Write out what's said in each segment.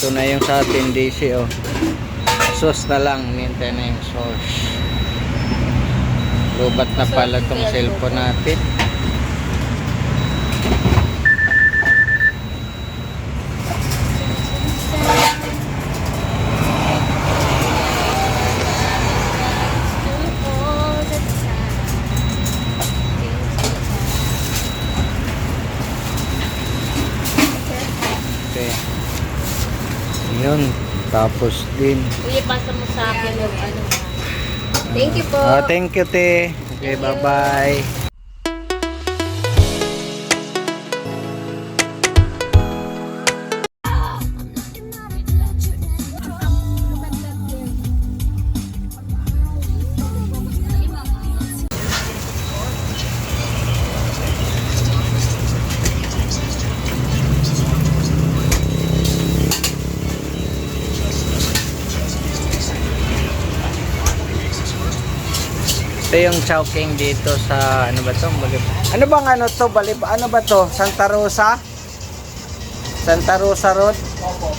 Ito na yung sa atin DC, oh. Sauce na lang, nintay na yung sauce. Lubat na pala itong cellphone natin. Okay. Yun. Tapos din. Uy, pasa mo sa akin yung ano. Thank you po. Thank you, te. Okay, bye-bye. Ito yung Chowking dito sa ano ba to? Ano bang ano to? Ano ba to? Santa Rosa? Santa Rosa Road? Opo.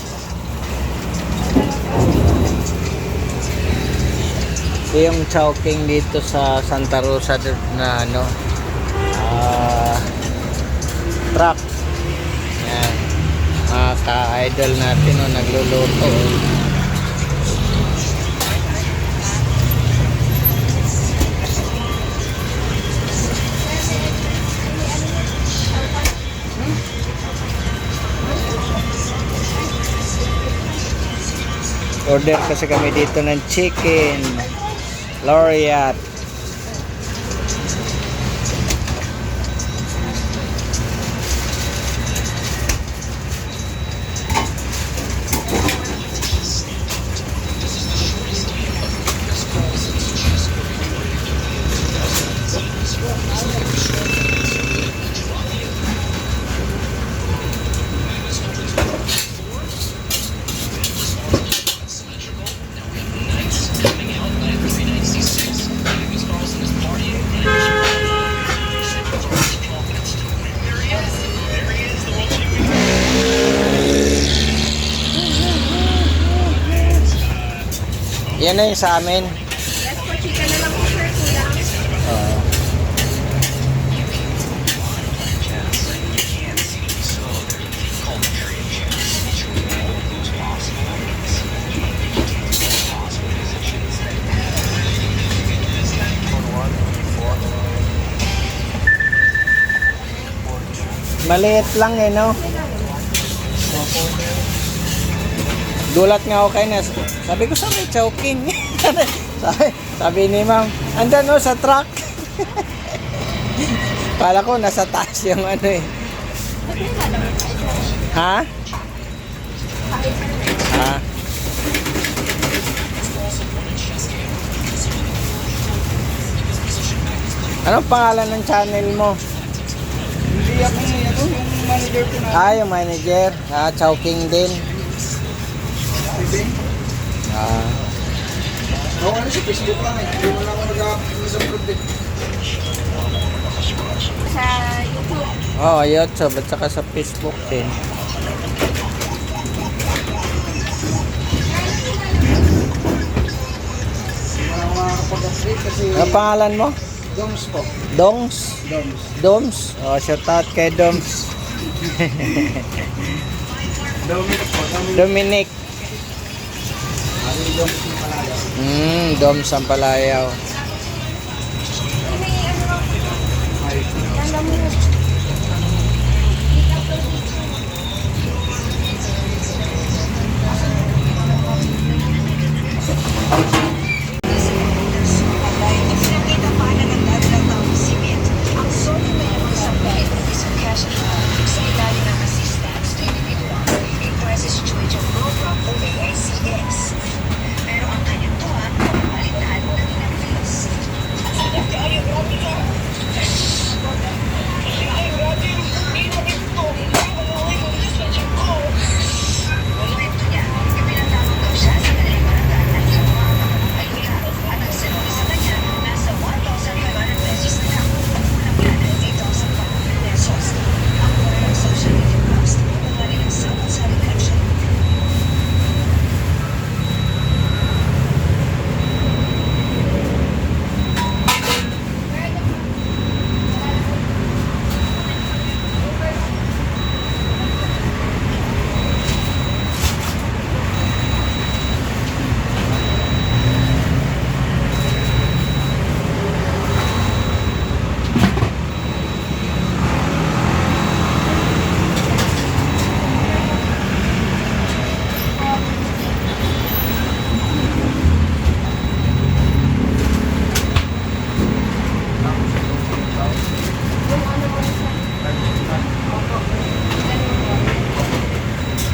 Ito yung Chowking dito sa Santa Rosa na ano truck. Yan. Mga ka-idol natin o nagluluto. Order kasi kami dito ng chicken Laureate. Yan na yung sa amin. Yes po, chicken na lang po sir, kulang. Maliit lang eh, no? Gulat nga ako kayo na. Sabi ko sa may Chowking. sabi ni ma'am, andan no sa truck. Kala ko nasa taas yung ano eh. Ha? Ha? Anong pangalan ng channel mo? Hindi ako yung manager ko na. Yung manager. Chowking din. Oo, ano sa Facebook lang eh. Hindi mo lang ako nag-upload sa product. Sa YouTube. YouTube at saka sa Facebook din. Para makakapag-update kasi Ano pangalan mo? Doms po. Dongs? Doms. Doms? Shout out kay Doms. Dominic po. Dominic. Ano yung Doms ng Palayaw? Doms ang Palayaw. Alam mo.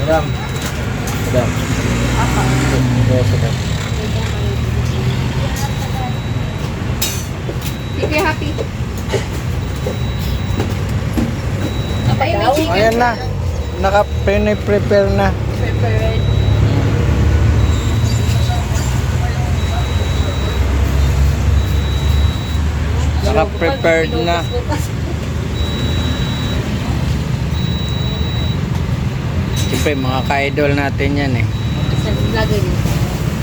Madam. Madam. Yes, madam. If you're happy. Ayun, may chicken. Ayan na. Naka-prepare na. Prepared. Naka-prepared na. Siyempre, mga ka-idol natin yan eh. Sa vlogger yun.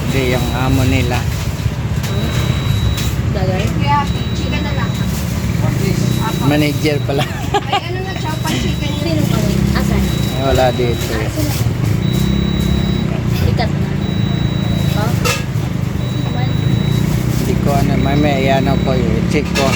Hindi, yung amo nila. Vlogger? If you're happy, chicken na lang. Manager pala. Ay, ano na chow pan chicken yun? Sino pa rin? Asan? Wala dito eh. Ikat na. Oh? Man. Hindi ko ano, may ayan ako yung check ko.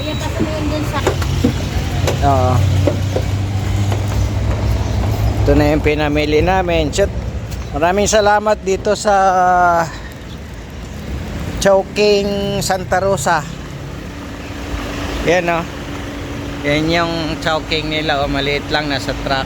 Kuya, pasa mo yun dun sa... Oo. Ito na yung pinamili namin. Shit. Maraming salamat dito sa Chowking Santa Rosa. Yan o. Yan yung Chowking nila. O, maliit lang, nasa truck.